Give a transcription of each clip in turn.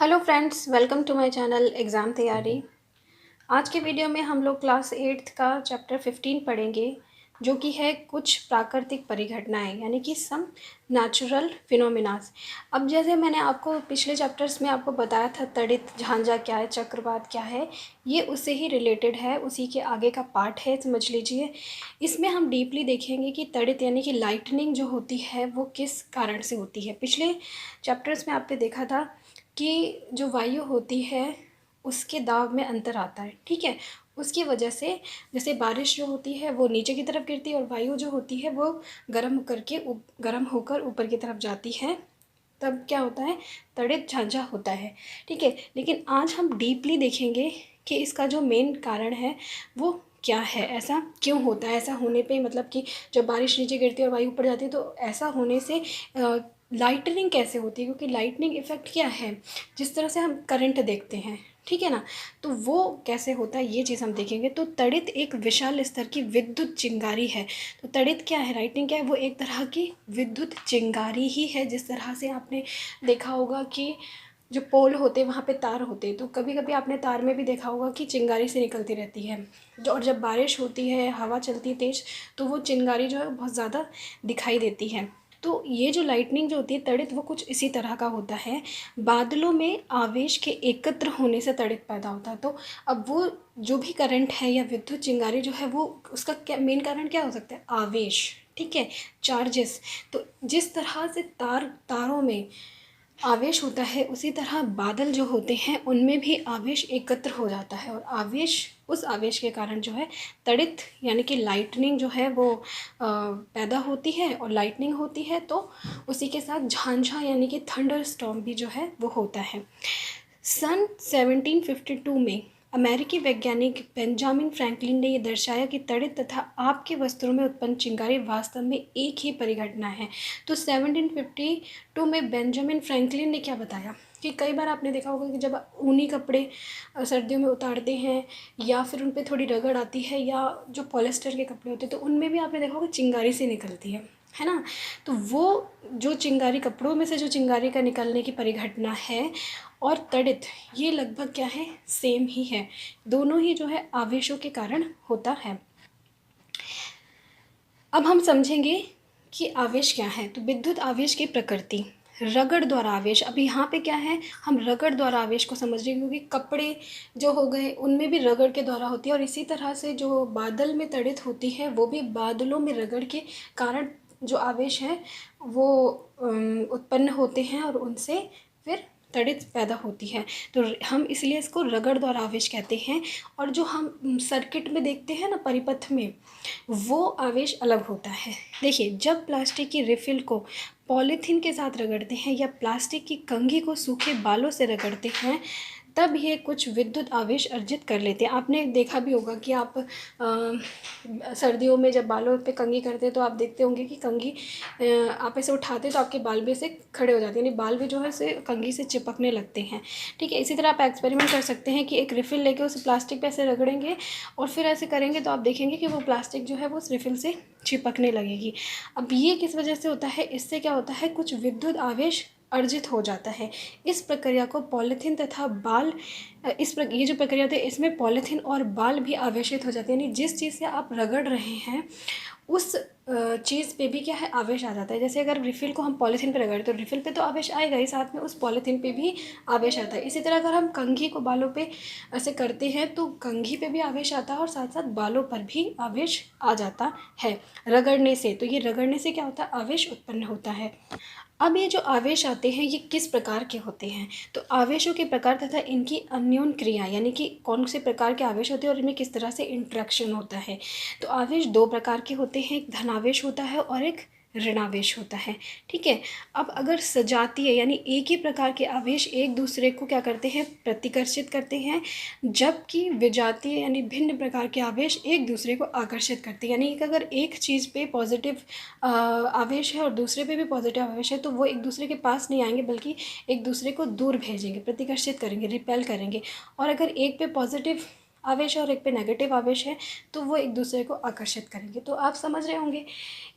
Hello friends, welcome to my channel exam तैयारी। आज के वीडियो में हम लोग क्लास 8th का चैप्टर 15 पढ़ेंगे, जो कि है कुछ प्राकृतिक परिघटनाएं, यानी कि सम नेचुरल फिनोमिनास। अब जैसे मैंने आपको पिछले चैप्टर्स में आपको बताया था तड़ित झांझा क्या है, चक्रवात क्या है, ये उससे ही रिलेटेड है, उसी के आगे का पार्ट है, समझ लीजिए। इसमें हम डीपली देखेंगे कि तड़ित यानी कि लाइटनिंग जो होती है वो किस कारण से होती है। पिछले चैप्टर्स में आपने देखा था कि जो वायु होती है उसके दाब में अंतर आता है, ठीक है। उसकी वजह से जैसे बारिश जो होती है वो नीचे की तरफ गिरती है और वायु जो होती है वो गर्म होकर ऊपर की तरफ जाती है, तब क्या होता है, तड़ित झांझा होता है, ठीक है। लेकिन आज हम डीपली देखेंगे कि इसका जो मेन कारण है वो क्या है, ऐसा क्यों होता है। ऐसा होने पे मतलब कि जब बारिश नीचे गिरती है और वायु ऊपर जाती है तो ऐसा होने से लाइटनिंग कैसे होती है, क्योंकि लाइटनिंग इफ़ेक्ट क्या है, जिस तरह से हम करंट देखते हैं, ठीक है ना, तो वो कैसे होता है ये चीज़ हम देखेंगे। तो तड़ित एक विशाल स्तर की विद्युत चिंगारी है। तो तड़ित क्या है, लाइटनिंग क्या है, वो एक तरह की विद्युत चिंगारी ही है। जिस तरह से आपने देखा होगा कि जो पोल होते हैं वहाँ पे तार होते हैं, तो कभी कभी आपने तार में भी देखा होगा कि चिंगारी से निकलती रहती है। और जब बारिश होती है, हवा चलती है तेज़, तो वो चिंगारी जो है बहुत ज़्यादा दिखाई देती है। तो ये जो लाइटनिंग जो होती है तड़ित, वो कुछ इसी तरह का होता है। बादलों में आवेश के एकत्र होने से तड़ित पैदा होता है। तो अब वो जो भी करंट है या विद्युत चिंगारी जो है वो उसका क्या मेन कारण क्या हो सकता है, आवेश, ठीक है, चार्जेस। तो जिस तरह से तारों में आवेश होता है, उसी तरह बादल जो होते हैं उनमें भी आवेश एकत्र हो जाता है, और उस आवेश के कारण जो है तड़ित यानी कि लाइटनिंग जो है वो पैदा होती है, और लाइटनिंग होती है तो उसी के साथ झांझा यानी कि थंडर स्टॉर्म भी जो है वो होता है। सन 1752 में अमेरिकी वैज्ञानिक बेंजामिन फ्रैंकलिन ने यह दर्शाया कि तड़ित तथा आपके वस्त्रों में उत्पन्न चिंगारी वास्तव में एक ही परिघटना है। तो 1752 में बेंजामिन फ्रैंकलिन ने क्या बताया कि कई बार आपने देखा होगा कि जब ऊनी कपड़े सर्दियों में उतारते हैं या फिर उन पर थोड़ी रगड़ आती है, या जो पॉलिस्टर के कपड़े होते हैं तो उनमें भी आपने देखा होगा चिंगारी से निकलती है ना। तो वो जो चिंगारी, कपड़ों में से जो चिंगारी का निकलने की परिघटना है और तड़ित, ये लगभग क्या है, सेम ही है। दोनों ही जो है आवेशों के कारण होता है। अब हम समझेंगे कि आवेश क्या है। तो विद्युत आवेश की प्रकृति, रगड़ द्वारा आवेश। अब यहाँ पे क्या है, हम रगड़ द्वारा आवेश को समझ रहे हैं, क्योंकि कपड़े जो हो गए उनमें भी रगड़ के द्वारा होती है, और इसी तरह से जो बादल में तड़ित होती है वो भी बादलों में रगड़ के कारण जो आवेश है वो उत्पन्न होते हैं, और उनसे फिर तड़ित पैदा होती है। तो हम इसलिए इसको रगड़ द्वारा आवेश कहते हैं। और जो हम सर्किट में देखते हैं ना, परिपथ में, वो आवेश अलग होता है। देखिए, जब प्लास्टिक की रिफिल को पॉलीथीन के साथ रगड़ते हैं या प्लास्टिक की कंघी को सूखे बालों से रगड़ते हैं, तब ये कुछ विद्युत आवेश अर्जित कर लेते हैं। आपने देखा भी होगा कि आप सर्दियों में जब बालों पे कंघी करते हैं तो आप देखते होंगे कि कंघी आप ऐसे उठाते तो आपके बाल भी ऐसे खड़े हो जाते हैं, यानी बाल भी जो है उसे कंघी से चिपकने लगते हैं, ठीक है। इसी तरह आप एक्सपेरिमेंट कर सकते हैं कि एक रिफ़िल लेके उस प्लास्टिक पे ऐसे रगड़ेंगे और फिर ऐसे करेंगे तो आप देखेंगे कि वो प्लास्टिक जो है वो उस रिफ़िल से चिपकने लगेगी। अब ये किस वजह से होता है, इससे क्या होता है, कुछ विद्युत आवेश अर्जित हो जाता है। इस प्रक्रिया को पॉलीथीन तथा बाल ये जो प्रक्रिया होती है इसमें पॉलीथीन और बाल भी आवेशित हो जाते हैं, यानी जिस चीज़ से आप रगड़ रहे हैं उस चीज़ पे भी क्या है, आवेश आ जाता है। जैसे अगर रिफ़िल को हम पॉलीथीन पे रगड़े तो रिफ़िल पे तो आवेश आएगा ही, साथ में उस पॉलीथीन पे भी आवेश आता है। इसी तरह अगर हम कंघी को बालों पे ऐसे करते हैं तो कंघी पे भी आवेश आता है और साथ साथ बालों पर भी आवेश आ जाता है रगड़ने से। तो ये रगड़ने से क्या होता है, आवेश उत्पन्न होता है। अब ये जो आवेश आते हैं ये किस प्रकार के होते हैं, तो आवेशों के प्रकार तथा इनकी अन्योन क्रिया, यानी कि कौन से प्रकार के आवेश होते हैं और इनमें किस तरह से इंट्रैक्शन होता है। तो आवेश दो प्रकार के होते हैं, एक धनावेश होता है और एक ऋणावेश होता है, ठीक है। अब अगर सजातीय यानी एक ही प्रकार के आवेश एक दूसरे को क्या करते हैं, प्रतिकर्षित करते हैं, जबकि विजातीय यानी भिन्न प्रकार के आवेश एक दूसरे को आकर्षित करते हैं। यानी कि अगर एक चीज़ पे पॉजिटिव आवेश है और दूसरे पे भी पॉजिटिव आवेश है तो वो एक दूसरे के पास नहीं आएंगे, बल्कि एक दूसरे को दूर भेजेंगे, प्रतिकर्षित करेंगे, रिपेल करेंगे। और अगर एक पे पॉजिटिव आवेश है और एक पे नेगेटिव आवेश है तो वो एक दूसरे को आकर्षित करेंगे। तो आप समझ रहे होंगे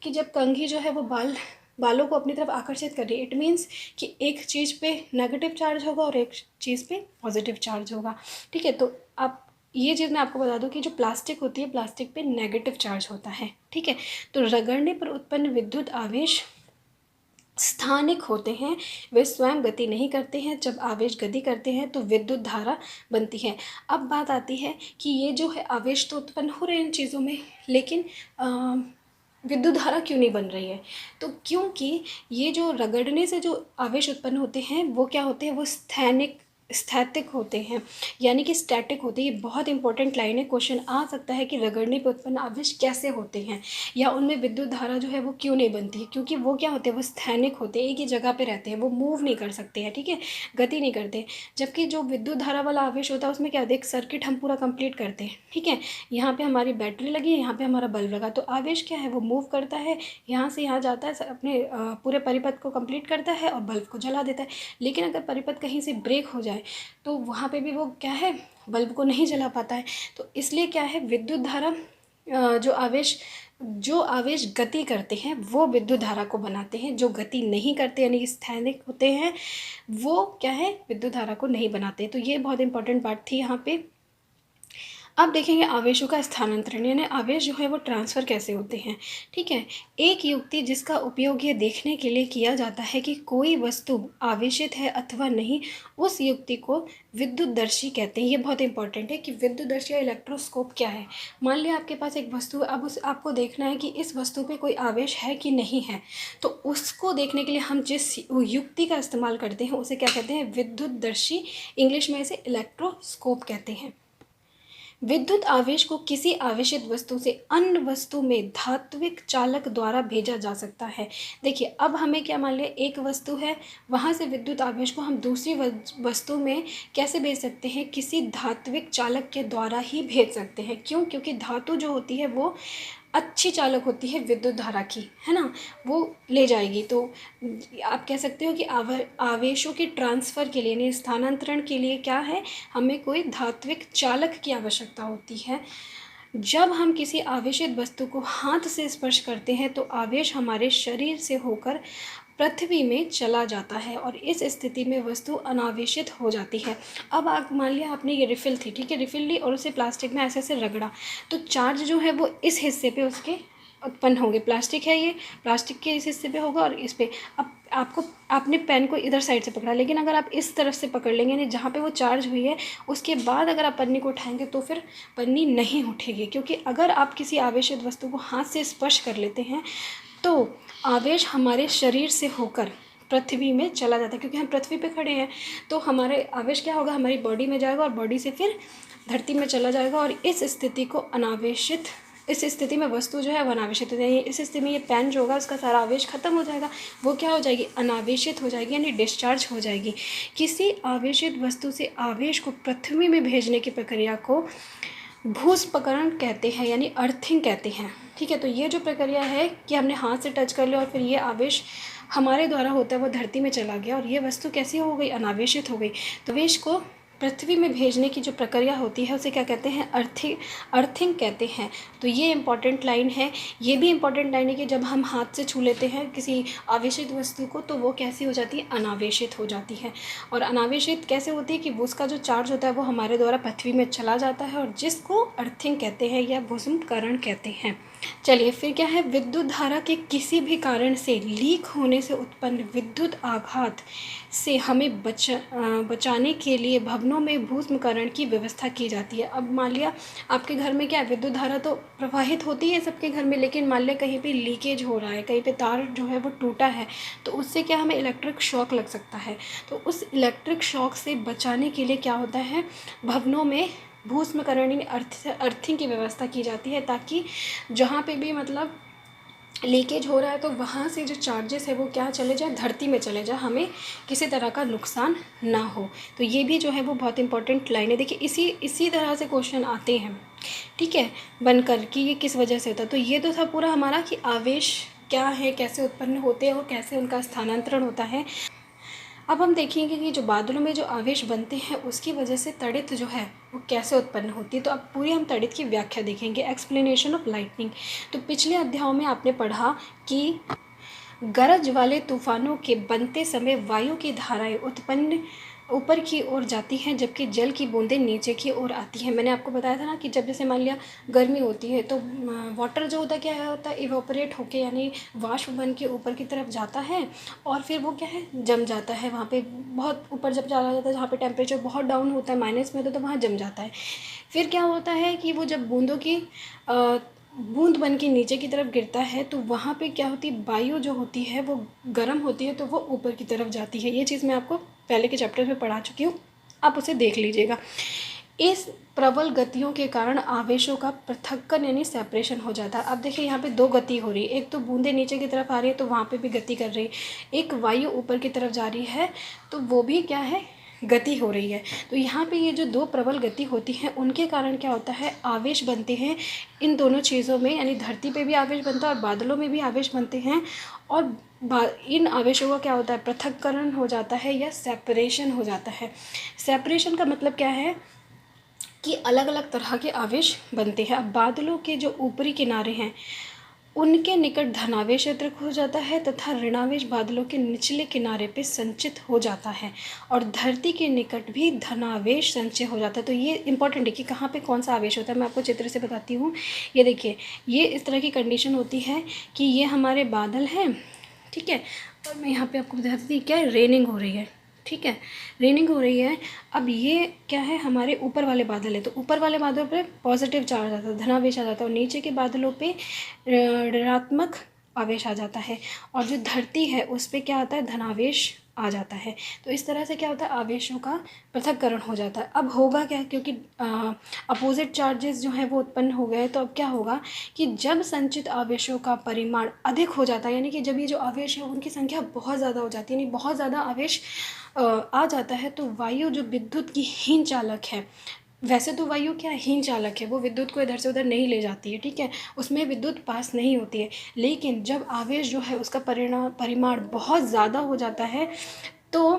कि जब कंघी जो है वो बाल बालों को अपनी तरफ आकर्षित कर रही है। इट मीन्स कि एक चीज़ पे नेगेटिव चार्ज होगा और एक चीज़ पे पॉजिटिव चार्ज होगा। ठीक है, तो आप ये चीज़ मैं आपको बता दूं कि जो प्लास्टिक होती है, प्लास्टिक पे नेगेटिव चार्ज होता है। ठीक है, तो रगड़ने पर उत्पन्न विद्युत आवेश स्थानिक होते हैं, वे स्वयं गति नहीं करते हैं। जब आवेश गति करते हैं तो विद्युत धारा बनती है। अब बात आती है कि ये जो है आवेश तो उत्पन्न हो रहे हैं इन चीज़ों में, लेकिन विद्युत धारा क्यों नहीं बन रही है? तो क्योंकि ये जो रगड़ने से जो आवेश उत्पन्न होते हैं वो क्या होते हैं, वो स्थैतिक होते हैं, यानी कि स्टैटिक होते हैं। ये बहुत इंपॉर्टेंट लाइन है, क्वेश्चन आ सकता है कि रगड़ने पर उत्पन्न आवेश कैसे होते हैं, या उनमें विद्युत धारा जो है वो क्यों नहीं बनती है। क्योंकि वो क्या होते हैं, वो स्थैनिक होते हैं, एक ही जगह पे रहते हैं, वो मूव नहीं कर सकते हैं। ठीक है, गति नहीं करते। जबकि जो विद्युत धारा वाला आवेश होता है उसमें क्या होता है, एक सर्किट हम पूरा कंप्लीट करते हैं। ठीक है, यहाँ पे हमारी बैटरी लगी है, यहाँ पे हमारा बल्ब लगा, तो आवेश क्या है, वो मूव करता है, यहाँ से यहाँ जाता है, अपने पूरे परिपथ को कंप्लीट करता है और बल्ब को जला देता है। लेकिन अगर परिपथ कहीं से ब्रेक हो जाए तो वहाँ पे भी वो क्या है, बल्ब को नहीं जला पाता है। तो इसलिए क्या है, विद्युत धारा जो आवेश गति करते हैं वो विद्युत धारा को बनाते हैं। जो गति नहीं करते यानी कि स्थैतिक होते हैं वो क्या है, विद्युत धारा को नहीं बनाते। तो ये बहुत इंपॉर्टेंट बात थी यहाँ पे। अब देखेंगे आवेशों का स्थानांतरण, यानी आवेश जो है वो ट्रांसफ़र कैसे होते हैं। ठीक है, एक युक्ति जिसका उपयोग ये देखने के लिए किया जाता है कि कोई वस्तु आवेशित है अथवा नहीं, उस युक्ति को विद्युतदर्शी कहते हैं। ये बहुत इंपॉर्टेंट है कि विद्युतदर्शी या इलेक्ट्रोस्कोप क्या है। मान लिया आपके पास एक वस्तु है, अब आपको देखना है कि इस वस्तु पे कोई आवेश है कि नहीं है, तो उसको देखने के लिए हम जिस युक्ति का इस्तेमाल करते हैं उसे क्या कहते हैं, विद्युतदर्शी। इंग्लिश में इसे इलेक्ट्रोस्कोप कहते हैं। विद्युत आवेश को किसी आवेशित वस्तु से अन्य वस्तु में धात्विक चालक द्वारा भेजा जा सकता है। देखिए, अब हमें क्या, मान लिया एक वस्तु है, वहाँ से विद्युत आवेश को हम दूसरी वस्तु में कैसे भेज सकते हैं, किसी धात्विक चालक के द्वारा ही भेज सकते हैं। क्यों? क्योंकि धातु जो होती है वो अच्छी चालक होती है विद्युत धारा की, है ना, वो ले जाएगी। तो आप कह सकते हो कि आवेशों के ट्रांसफ़र के लिए यानी स्थानांतरण के लिए क्या है, हमें कोई धात्विक चालक की आवश्यकता होती है। जब हम किसी आवेशित वस्तु को हाथ से स्पर्श करते हैं तो आवेश हमारे शरीर से होकर पृथ्वी में चला जाता है और इस स्थिति में वस्तु अनावेशित हो जाती है। अब आप मान लिया आपने ये रिफ़िल थी, ठीक है, रिफ़िल ली और उसे प्लास्टिक में ऐसे ऐसे रगड़ा, तो चार्ज जो है वो इस हिस्से पे उसके उत्पन्न होंगे। प्लास्टिक है, ये प्लास्टिक के इस हिस्से पे होगा और इस पे। अब आपने पेन को इधर साइड से पकड़ा, लेकिन अगर आप इस तरफ से पकड़ लेंगे, यानी जहाँ पे वो चार्ज हुई है उसके बाद अगर आप पन्नी को उठाएंगे तो फिर पन्नी नहीं उठेगी। क्योंकि अगर आप किसी आवेशित वस्तु को हाथ से स्पर्श कर लेते हैं तो आवेश हमारे शरीर से होकर पृथ्वी में चला जाता है। क्योंकि हम पृथ्वी पे खड़े हैं तो हमारे आवेश क्या होगा, हमारी बॉडी में जाएगा और बॉडी से फिर धरती में चला जाएगा और इस स्थिति में वस्तु जो है वो अनावेशित हो जाएगी। इस स्थिति में ये पेन जो होगा उसका सारा आवेश खत्म हो जाएगा, वो क्या हो जाएगी, अनावेशित हो जाएगी, यानी डिस्चार्ज हो जाएगी। किसी आवेशित वस्तु से आवेश को पृथ्वी में भेजने की प्रक्रिया को भूस्पकरण कहते हैं, यानी अर्थिंग कहते हैं। ठीक है, तो ये जो प्रक्रिया है कि हमने हाथ से टच कर लिया और फिर ये आवेश हमारे द्वारा होता है वो धरती में चला गया और ये वस्तु कैसी हो गई, अनावेशित हो गई। तो आवेश को पृथ्वी में भेजने की जो प्रक्रिया होती है उसे क्या कहते हैं, अर्थिंग कहते हैं। तो ये इंपॉर्टेंट लाइन है। ये भी इंपॉर्टेंट लाइन है कि जब हम हाथ से छू लेते हैं किसी आवेशित वस्तु को तो वो कैसी हो जाती है, अनावेशित हो जाती है। और अनावेशित कैसे होती है कि वो उसका जो चार्ज होता है वो हमारे द्वारा पृथ्वी में चला जाता है और जिसको अर्थिंग कहते हैं या भूस्खलन कहते हैं। चलिए फिर क्या है, विद्युत धारा के किसी भी कारण से लीक होने से उत्पन्न विद्युत आघात से हमें बचाने के लिए भवनों में भूस्खलन की व्यवस्था की जाती है। अब मान लिया आपके घर में क्या है, विद्युत धारा तो प्रवाहित होती है सबके घर में, लेकिन मान लिया कहीं पे लीकेज हो रहा है, कहीं पे तार जो है वो टूटा है, तो उससे क्या हमें इलेक्ट्रिक शॉक लग सकता है। तो उस इलेक्ट्रिक शॉक से बचाने के लिए क्या होता है, भवनों में भूस्खलन यानी अर्थिंग की व्यवस्था की जाती है, ताकि जहाँ पे भी मतलब लीकेज हो रहा है तो वहाँ से जो चार्जेस है वो क्या चले जाए, धरती में चले जाए, हमें किसी तरह का नुकसान ना हो। तो ये भी जो है वो बहुत इंपॉर्टेंट लाइन है। देखिए इसी तरह से क्वेश्चन आते हैं, ठीक है, बनकर कि ये किस वजह से होता है। तो ये तो था पूरा हमारा कि आवेश क्या है, कैसे उत्पन्न होते हैं और कैसे उनका स्थानांतरण होता है। अब हम देखेंगे कि जो बादलों में जो आवेश बनते हैं उसकी वजह से तड़ित जो है वो कैसे उत्पन्न होती है। तो अब पूरी हम तड़ित की व्याख्या देखेंगे, एक्सप्लेनेशन ऑफ लाइटनिंग। तो पिछले अध्यायों में आपने पढ़ा कि गरज वाले तूफानों के बनते समय वायु की धाराएं उत्पन्न ऊपर की ओर जाती हैं, जबकि जल की बूंदें नीचे की ओर आती हैं। मैंने आपको बताया था ना कि जब जैसे मान लिया गर्मी होती है तो वाटर जो होता क्या होता है, इवोपरेट होके यानी वाष्प बन के ऊपर की तरफ जाता है और फिर वो क्या है, जम जाता है। वहाँ पे बहुत ऊपर जब चला जाता है, जहाँ पे टेम्परेचर बहुत डाउन होता है, माइनस में तो वहाँ जम जाता है। फिर क्या होता है कि वो जब बूंदों की बूंद बन के नीचे की तरफ गिरता है तो वहाँ पे क्या होती है, वायु जो होती है वो गर्म होती है तो वो ऊपर की तरफ जाती है। ये चीज़ मैं आपको पहले के चैप्टर में पढ़ा चुकी हूँ, आप उसे देख लीजिएगा। इस प्रबल गतियों के कारण आवेशों का पृथक्कन यानी सेपरेशन हो जाता है। अब देखिए यहाँ पे दो गति हो रही है, एक तो बूंदे नीचे की तरफ आ रही है तो वहाँ पे भी गति कर रही है, एक वायु ऊपर की तरफ जा रही है तो वो भी क्या है, गति हो रही है। तो यहाँ पे ये जो दो प्रबल गति होती है उनके कारण क्या होता है, आवेश बनते हैं इन दोनों चीज़ों में, यानी धरती पे भी आवेश बनता है और बादलों में भी आवेश बनते हैं। और इन आवेशों का क्या होता है, पृथक्करण हो जाता है या सेपरेशन हो जाता है। सेपरेशन का मतलब क्या है कि अलग अलग तरह के आवेश बनते हैं। अब बादलों के जो ऊपरी किनारे हैं उनके निकट धनावेश क्षेत्र हो जाता है तथा ऋणावेश बादलों के निचले किनारे पे संचित हो जाता है, और धरती के निकट भी धनावेश संचय हो जाता है। तो ये इंपॉर्टेंट है कि कहाँ पे कौन सा आवेश होता है, मैं आपको चित्र से बताती हूँ। ये देखिए, ये इस तरह की कंडीशन होती है कि ये हमारे बादल हैं, ठीक है, और मैं यहाँ पे आपको बताती थी क्या रेनिंग हो रही है, ठीक है, रेनिंग हो रही है। अब ये क्या है, हमारे ऊपर वाले बादल है, तो ऊपर वाले बादलों पे पॉजिटिव चार्ज आता है, धनावेश आ जाता है, और नीचे के बादलों पे ऋणात्मक आवेश आ जाता है, और जो धरती है उस पर क्या आता है, धनावेश आ जाता है। तो इस तरह से क्या होता है, आवेशों का पृथक्करण हो जाता है। अब होगा क्या, क्योंकि अपोजिट चार्जेस जो है वो उत्पन्न हो गए, तो अब क्या होगा कि जब संचित आवेशों का परिमाण अधिक हो जाता है, यानी कि जब ये जो आवेश है उनकी संख्या बहुत ज़्यादा हो जाती है, यानी बहुत ज़्यादा आवेश आ जाता है, तो वायु जो विद्युत की हीन चालक है, वैसे तो वायु क्या हीन चालक है, वो विद्युत को इधर से उधर नहीं ले जाती है, ठीक है, उसमें विद्युत पास नहीं होती है। लेकिन जब आवेश जो है उसका परिमाण बहुत ज़्यादा हो जाता है तो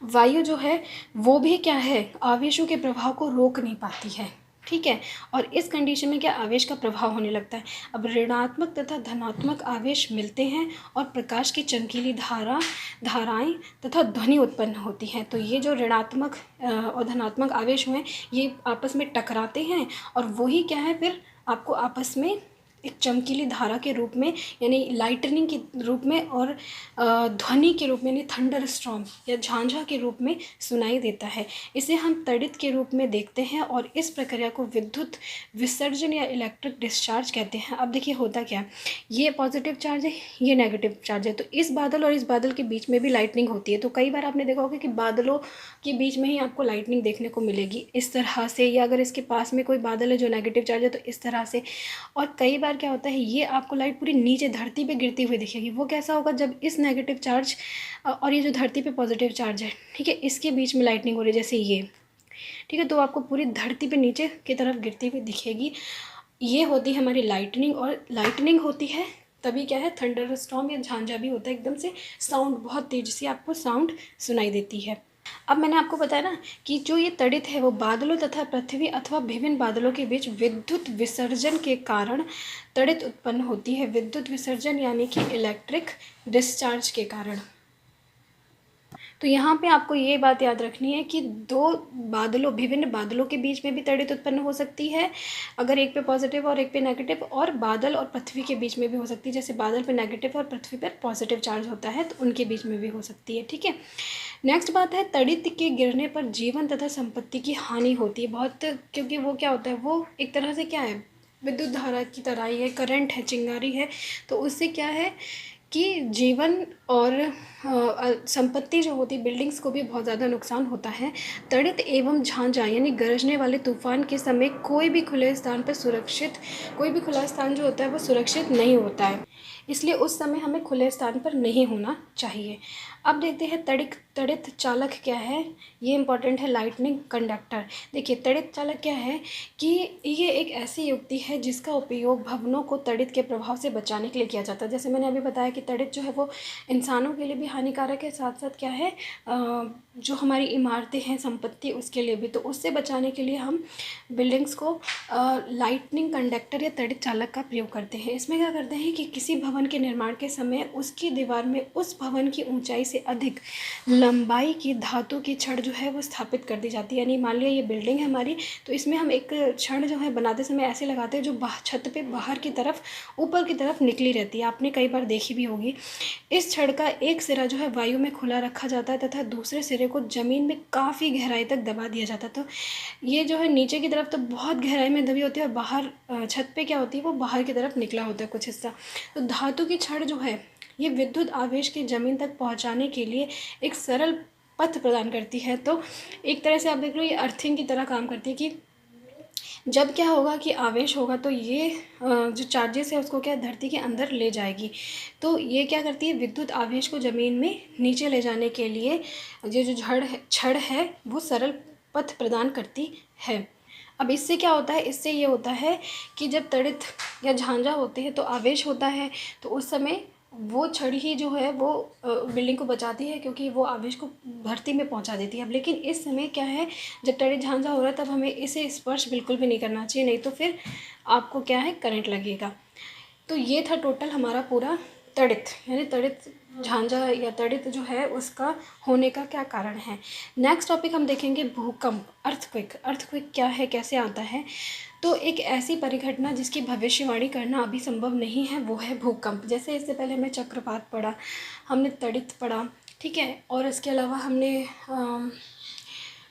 वायु जो है वो भी क्या है, आवेशों के प्रभाव को रोक नहीं पाती है, ठीक है, और इस कंडीशन में क्या, आवेश का प्रभाव होने लगता है। अब ऋणात्मक तथा धनात्मक आवेश मिलते हैं और प्रकाश की चमकीली धाराएं तथा ध्वनि उत्पन्न होती हैं। तो ये जो ऋणात्मक और धनात्मक आवेश हुए ये आपस में टकराते हैं और वही क्या है, फिर आपको आपस में एक चमकीली धारा के रूप में यानी लाइटनिंग के रूप में और ध्वनि के रूप में यानी थंडर स्टॉर्म या झांझा के रूप में सुनाई देता है। इसे हम तड़ित के रूप में देखते हैं और इस प्रक्रिया को विद्युत विसर्जन या इलेक्ट्रिक डिस्चार्ज कहते हैं। अब देखिए होता क्या है, ये पॉजिटिव चार्ज है, ये नेगेटिव चार्ज है, तो इस बादल और इस बादल के बीच में भी लाइटनिंग होती है। तो कई बार आपने देखा होगा कि बादलों के बीच में ही आपको लाइटनिंग देखने को मिलेगी इस तरह से, या अगर इसके पास में कोई बादल है जो नेगेटिव चार्ज है तो इस तरह से। और कई बार क्या होता है, ये आपको लाइट पूरी नीचे धरती पे गिरती हुई दिखेगी। वो कैसा होगा, जब इस नेगेटिव चार्ज और ये जो धरती पे पॉजिटिव चार्ज है, ठीक है, इसके बीच में लाइटनिंग हो रही है जैसे ये, ठीक है, तो आपको पूरी धरती पे नीचे की तरफ गिरती हुई दिखेगी। ये होती है हमारी लाइटनिंग, और लाइटनिंग होती है तभी क्या है, थंडर स्टॉर्म या झांझा भी होता है, एकदम से साउंड बहुत तेज़ी से आपको साउंड सुनाई देती है। अब मैंने आपको बताया ना कि जो ये तड़ित है वो बादलों तथा पृथ्वी अथवा विभिन्न बादलों के बीच विद्युत विसर्जन के कारण तड़ित उत्पन्न होती है। विद्युत विसर्जन यानी कि इलेक्ट्रिक डिस्चार्ज के कारण। तो यहाँ पे आपको ये बात याद रखनी है कि विभिन्न बादलों के बीच में भी तड़ित उत्पन्न हो सकती है, अगर एक पे पॉजिटिव और एक पे नेगेटिव, और बादल और पृथ्वी के बीच में भी हो सकती है, जैसे बादल पे नेगेटिव और पृथ्वी पर पॉजिटिव चार्ज होता है तो उनके बीच में भी हो सकती है, ठीक है। नेक्स्ट बात है, तड़ित के गिरने पर जीवन तथा संपत्ति की हानि होती है बहुत, क्योंकि वो क्या होता है, वो एक तरह से क्या है, विद्युत धारा की तरह ही है, करंट है, चिंगारी है, तो उससे क्या है कि जीवन और संपत्ति जो होती है, बिल्डिंग्स को भी बहुत ज़्यादा नुकसान होता है। तड़ित एवं झांझा यानी गरजने वाले तूफान के समय कोई भी खुला स्थान जो होता है वो सुरक्षित नहीं होता है, इसलिए उस समय हमें खुले स्थान पर नहीं होना चाहिए। अब देखते हैं तड़ित चालक क्या है, ये इंपॉर्टेंट है, लाइटनिंग कंडक्टर। देखिए तड़ित चालक क्या है कि ये एक ऐसी युक्ति है जिसका उपयोग भवनों को तड़ित के प्रभाव से बचाने के लिए किया जाता है। जैसे मैंने अभी बताया कि तड़ित जो है वो इंसानों के लिए भी हानिकारक है, साथ साथ क्या है, जो हमारी इमारतें हैं, संपत्ति, उसके लिए भी। तो उससे बचाने के लिए हम बिल्डिंग्स को लाइटनिंग कंडक्टर या तड़ित चालक का प्रयोग करते हैं। इसमें क्या करते हैं कि किसी भवन भवन के निर्माण के समय उसकी दीवार में उस भवन की ऊंचाई से अधिक लंबाई की धातु की छड़ जो है वो स्थापित कर दी जाती है। यानी मान लिया ये बिल्डिंग है हमारी, तो इसमें हम एक छड़ जो है बनाते समय ऐसे लगाते हैं जो छत पे बाहर की तरफ ऊपर की तरफ निकली रहती है, आपने कई बार देखी भी होगी। इस छड़ का एक सिरा जो है वायु में खुला रखा जाता है तथा दूसरे सिरे को ज़मीन में काफ़ी गहराई तक दबा दिया जाता है। तो ये जो है नीचे की तरफ तो बहुत गहराई में दबी होती है और बाहर छत पे क्या होती है वो बाहर की तरफ निकला होता है कुछ हिस्सा। तो धातु की छड़ जो है ये विद्युत आवेश के ज़मीन तक पहुंचाने के लिए एक सरल पथ प्रदान करती है। तो एक तरह से आप देख लो ये अर्थिंग की तरह काम करती है कि जब क्या होगा कि आवेश होगा तो ये जो चार्जेस है उसको क्या धरती के अंदर ले जाएगी। तो ये क्या करती है, विद्युत आवेश को ज़मीन में नीचे ले जाने के लिए ये जो छड़ है वो सरल पथ प्रदान करती है। अब इससे क्या होता है, इससे ये होता है कि जब तड़ित या झांझा होते हैं तो आवेश होता है, तो उस समय वो छड़ ही जो है वो बिल्डिंग को बचाती है क्योंकि वो आवेश को धरती में पहुंचा देती है। अब लेकिन इस समय क्या है, जब तड़ित झांझा हो रहा है तब हमें इसे स्पर्श बिल्कुल भी नहीं करना चाहिए, नहीं तो फिर आपको क्या है करंट लगेगा। तो ये था टोटल हमारा पूरा तड़ित, यानी तड़ित झांझा या तड़ित जो है उसका होने का क्या कारण है। नेक्स्ट टॉपिक हम देखेंगे भूकंप, अर्थक्वेक। अर्थक्वेक क्या है, कैसे आता है। तो एक ऐसी परिघटना जिसकी भविष्यवाणी करना अभी संभव नहीं है वो है भूकंप। जैसे इससे पहले हमने चक्रवात पढ़ा, हमने तड़ित पढ़ा, ठीक है, और इसके अलावा हमने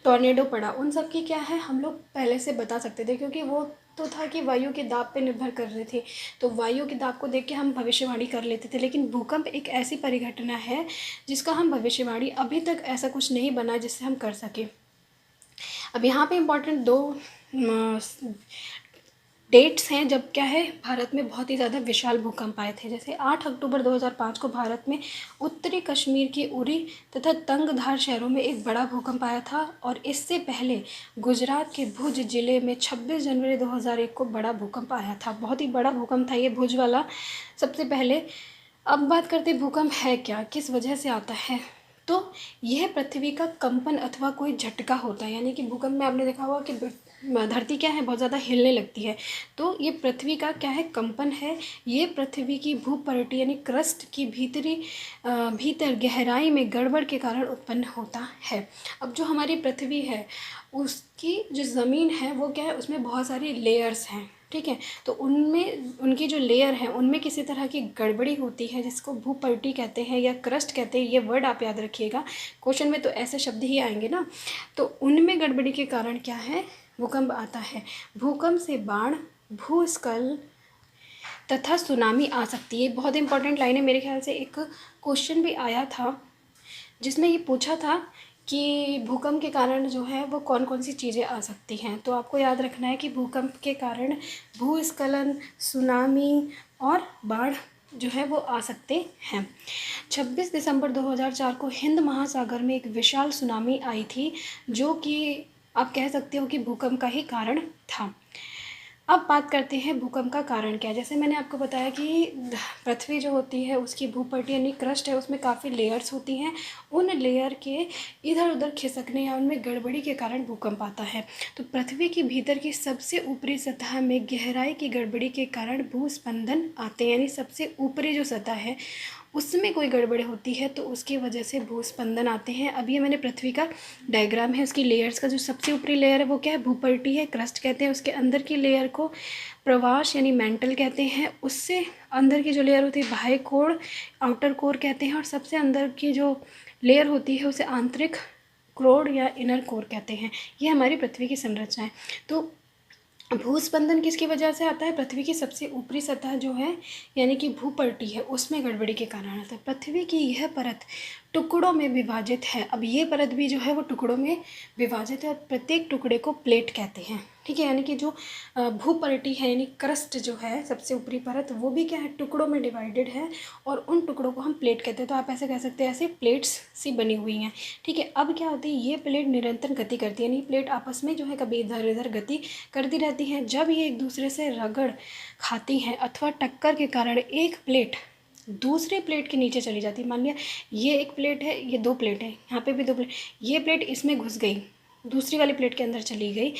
टॉर्नेडो पढ़ा। उन सब की क्या है हम लोग पहले से बता सकते थे क्योंकि वो तो था कि वायु के दाब पे निर्भर कर रहे थे, तो वायु के दाब को देख के हम भविष्यवाणी कर लेते थे। लेकिन भूकंप एक ऐसी परिघटना है जिसका हम भविष्यवाणी अभी तक ऐसा कुछ नहीं बना जिससे हम कर सकें। अब यहाँ पे इम्पॉर्टेंट दो डेट्स हैं जब क्या है भारत में बहुत ही ज़्यादा विशाल भूकंप आए थे। जैसे 8 अक्टूबर 2005 को भारत में उत्तरी कश्मीर की उरी तथा तंगधार शहरों में एक बड़ा भूकंप आया था, और इससे पहले गुजरात के भुज ज़िले में 26 जनवरी 2001 को बड़ा भूकंप आया था। बहुत ही बड़ा भूकंप था ये भुज वाला सबसे पहले। अब बात करते हैं भूकंप है क्या, किस वजह से आता है। तो यह पृथ्वी का कंपन अथवा कोई झटका होता है, यानी कि भूकंप में आपने देखा होगा कि धरती क्या है बहुत ज़्यादा हिलने लगती है, तो ये पृथ्वी का क्या है कंपन है। ये पृथ्वी की भूपटल यानी क्रस्ट की भीतर गहराई में गड़बड़ के कारण उत्पन्न होता है। अब जो हमारी पृथ्वी है उसकी जो ज़मीन है वो क्या है, उसमें बहुत सारी लेयर्स हैं, ठीक है। तो उनमें उनकी जो लेयर है उनमें किसी तरह की गड़बड़ी होती है जिसको भूपटल कहते हैं या क्रस्ट कहते हैं। ये वर्ड आप याद रखिएगा, क्वेश्चन में तो ऐसे शब्द ही आएंगे ना। तो उनमें गड़बड़ी के कारण क्या है भूकंप आता है। भूकंप से बाढ़, भूस्खलन तथा सुनामी आ सकती है। बहुत इंपॉर्टेंट लाइन है, मेरे ख्याल से एक क्वेश्चन भी आया था जिसमें ये पूछा था कि भूकंप के कारण जो है वो कौन कौन सी चीज़ें आ सकती हैं। तो आपको याद रखना है कि भूकंप के कारण भूस्खलन, सुनामी और बाढ़ जो है वो आ सकते हैं। 26 दिसंबर 2004 को हिंद महासागर में एक विशाल सुनामी आई थी जो कि आप कह सकते हो कि भूकंप का ही कारण था। अब बात करते हैं भूकंप का कारण क्या है। जैसे मैंने आपको बताया कि पृथ्वी जो होती है उसकी भूपटल यानी क्रस्ट है उसमें काफ़ी लेयर्स होती हैं। उन लेयर के इधर उधर खिसकने या उनमें गड़बड़ी के कारण भूकंप आता है। तो पृथ्वी के भीतर की सबसे ऊपरी सतह में गहराई की गड़बड़ी के कारण भूस्पंदन आते हैं, यानी सबसे ऊपरी जो सतह है उसमें कोई गड़बड़ी होती है तो उसकी वजह से भूस्पंदन आते हैं। अभी ये मैंने पृथ्वी का डायग्राम है, उसकी लेयर्स का जो सबसे ऊपरी लेयर है वो क्या है भूपटल है, क्रस्ट कहते हैं। उसके अंदर की लेयर को प्रवाश यानी मेंटल कहते हैं। उससे अंदर की जो लेयर होती है बाह्य कोर, आउटर कोर कहते हैं। और सबसे अंदर की जो लेयर होती है उसे आंतरिक कोर या इनर कोर कहते हैं। ये हमारी पृथ्वी की संरचना है। तो भूस्पंदन किसकी वजह से आता है, पृथ्वी की सबसे ऊपरी सतह जो है यानी कि भूपटल है उसमें गड़बड़ी के कारण आता है। पृथ्वी की यह परत टुकड़ों में विभाजित है। अब ये परत भी जो है वो टुकड़ों में विभाजित है और प्रत्येक टुकड़े को प्लेट कहते हैं, ठीक है। यानी कि जो भूपटल है यानी क्रस्ट जो है सबसे ऊपरी परत वो भी क्या है टुकड़ों में डिवाइडेड है और उन टुकड़ों को हम प्लेट कहते हैं। तो आप ऐसे कह सकते हैं ऐसे प्लेट्स सी बनी हुई हैं, ठीक है। अब क्या होती है ये प्लेट निरंतर गति करती है, यानी प्लेट आपस में जो है कभी इधर इधर गति करती रहती हैं। जब ये एक दूसरे से रगड़ खाती हैं अथवा टक्कर के कारण एक प्लेट दूसरे प्लेट के नीचे चली जाती है। मान लिया ये एक प्लेट है, ये दो प्लेट है, यहाँ पे भी दो प्लेट, ये प्लेट इसमें घुस गई, दूसरी वाली प्लेट के अंदर चली गई,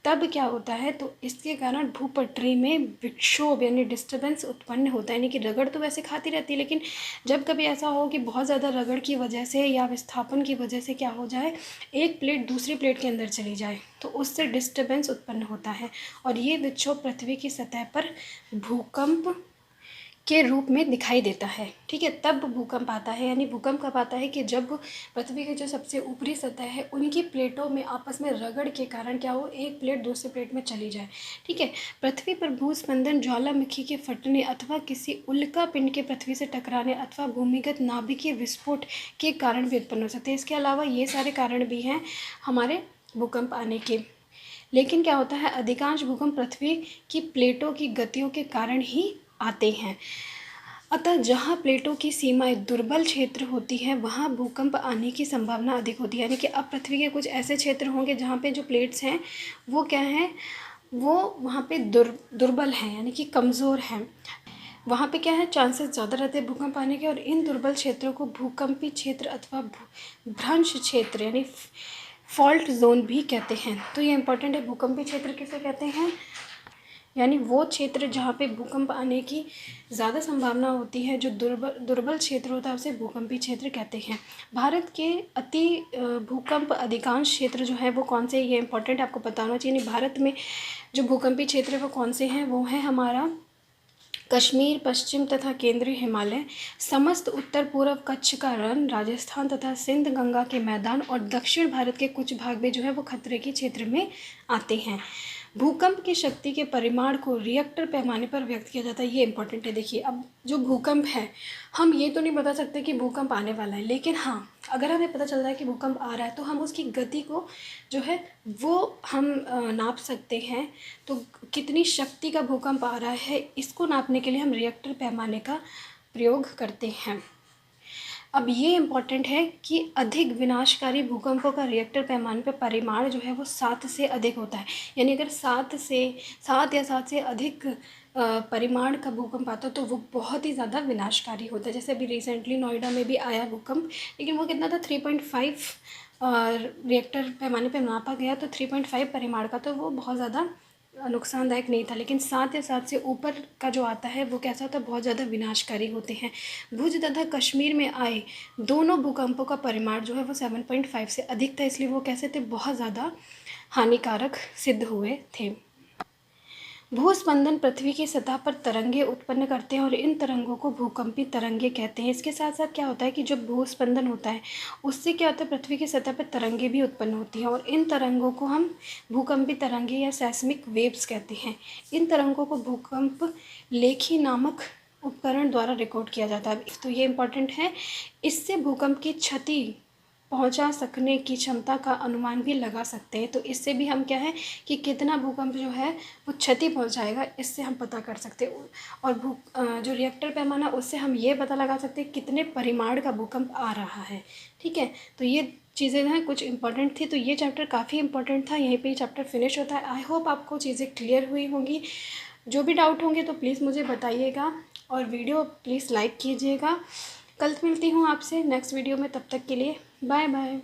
तब क्या होता है, तो इसके कारण भूपटरी में विक्षोभ यानी डिस्टर्बेंस उत्पन्न होता है। यानी कि रगड़ तो वैसे खाती रहती है, लेकिन जब कभी ऐसा हो कि बहुत ज़्यादा रगड़ की वजह से या विस्थापन की वजह से क्या हो जाए, एक प्लेट दूसरी प्लेट के अंदर चली जाए, तो उससे डिस्टर्बेंस उत्पन्न होता है और ये विक्षोभ पृथ्वी की सतह पर भूकंप के रूप में दिखाई देता है। ठीक है, तब भूकंप आता है। यानी भूकंप कब आता है कि जब पृथ्वी की जो सबसे ऊपरी सतह है उनकी प्लेटों में आपस में रगड़ के कारण क्या हो, एक प्लेट दूसरी प्लेट में चली जाए। ठीक है, पृथ्वी पर भूस्पंदन ज्वालामुखी के फटने अथवा किसी उल्का पिंड के पृथ्वी से टकराने अथवा भूमिगत नाभिकीय विस्फोट के कारण भी उत्पन्न हो सकते हैं। इसके अलावा ये सारे कारण भी हैं हमारे भूकंप आने के। लेकिन क्या होता है, अधिकांश भूकंप पृथ्वी की प्लेटों की गतियों के कारण ही आते हैं। अतः जहाँ प्लेटों की सीमाएं दुर्बल क्षेत्र होती हैं वहाँ भूकंप आने की संभावना अधिक होती है। यानी कि अब पृथ्वी के कुछ ऐसे क्षेत्र होंगे जहाँ पे जो प्लेट्स हैं वो क्या हैं, वो वहाँ पे दुर्बल हैं, यानी कि कमज़ोर हैं। वहाँ पे क्या है, चांसेस ज़्यादा रहते हैं भूकंप आने के। और इन दुर्बल क्षेत्रों को भूकंपी क्षेत्र अथवा भ्रंश क्षेत्र यानी फॉल्ट जोन भी कहते हैं। तो ये इंपॉर्टेंट है, भूकंपी क्षेत्र किसे कहते हैं, यानी वो क्षेत्र जहाँ पे भूकंप आने की ज़्यादा संभावना होती है, जो दुर्बल क्षेत्र होता है उसे भूकंपी क्षेत्र कहते हैं। भारत के अति भूकंप अधिकांश क्षेत्र जो है वो कौन से, ये इंपॉर्टेंट आपको पता होना चाहिए। भारत में जो भूकंपी क्षेत्र है वो कौन से हैं, वो है हमारा कश्मीर, पश्चिम तथा केंद्रीय हिमालय, समस्त उत्तर पूर्व कच्छ का रण, राजस्थान तथा सिंध गंगा के मैदान और दक्षिण भारत के कुछ भाग भी जो है वो खतरे के क्षेत्र में आते हैं। भूकंप की शक्ति के परिमाण को रिएक्टर पैमाने पर व्यक्त किया जाता है। ये इंपॉर्टेंट है। देखिए, अब जो भूकंप है, हम ये तो नहीं बता सकते कि भूकंप आने वाला है, लेकिन हाँ, अगर हमें पता चल रहा है कि भूकंप आ रहा है तो हम उसकी गति को जो है वो हम नाप सकते हैं। तो कितनी शक्ति का भूकंप आ रहा है, इसको नापने के लिए हम रिएक्टर पैमाने का प्रयोग करते हैं। अब ये इम्पॉर्टेंट है कि अधिक विनाशकारी भूकंपों का रिएक्टर पैमाने पर परिमाण जो है वो 7 से अधिक होता है। यानी अगर 7 या 7 से अधिक परिमाण का भूकंप आता है तो वो बहुत ही ज़्यादा विनाशकारी होता है। जैसे अभी रिसेंटली नोएडा में भी आया भूकंप, लेकिन वो कितना था, 3.5 रिएक्टर पैमाने पर नापा गया, तो 3.5 परिमाण का, तो वो बहुत ज़्यादा नुकसानदायक नहीं था। लेकिन 7 या 7 से ऊपर का जो आता है वो कैसा होता है, बहुत ज़्यादा विनाशकारी होते हैं। भुज तथा कश्मीर में आए दोनों भूकंपों का परिमाण जो है वो 7.5 से अधिक था, इसलिए वो कैसे थे, बहुत ज़्यादा हानिकारक सिद्ध हुए थे। भूस्पंदन पृथ्वी की सतह पर तरंगे उत्पन्न करते हैं और इन तरंगों को भूकंपी तरंगे कहते हैं। इसके साथ साथ क्या होता है कि जब भूस्पंदन होता है उससे क्या होता है, पृथ्वी की सतह पर तरंगे भी उत्पन्न होती हैं और इन तरंगों को हम भूकंपी तरंगे या सेस्मिक वेव्स कहते हैं। इन तरंगों को भूकंप लेखी नामक उपकरण द्वारा रिकॉर्ड किया जाता है। तो ये इम्पॉर्टेंट है, इससे भूकंप की क्षति पहुंचा सकने की क्षमता का अनुमान भी लगा सकते हैं। तो इससे भी हम क्या है कि कितना भूकंप जो है वो क्षति पहुंचाएगा, इससे हम पता कर सकते हैं। और जो रिएक्टर पैमाना, उससे हम ये पता लगा सकते हैं कितने परिमाण का भूकंप आ रहा है। ठीक है, तो ये चीज़ें हैं कुछ इंपॉर्टेंट थी। तो ये चैप्टर काफ़ी इंपॉर्टेंट था, यहीं पे ये चैप्टर फिनिश होता है। आई होप आपको चीज़ें क्लियर हुई होंगी। जो भी डाउट होंगे तो प्लीज़ मुझे बताइएगा और वीडियो प्लीज़ लाइक कीजिएगा। कल मिलती हूँ आपसे नेक्स्ट वीडियो में, तब तक के लिए बाय बाय।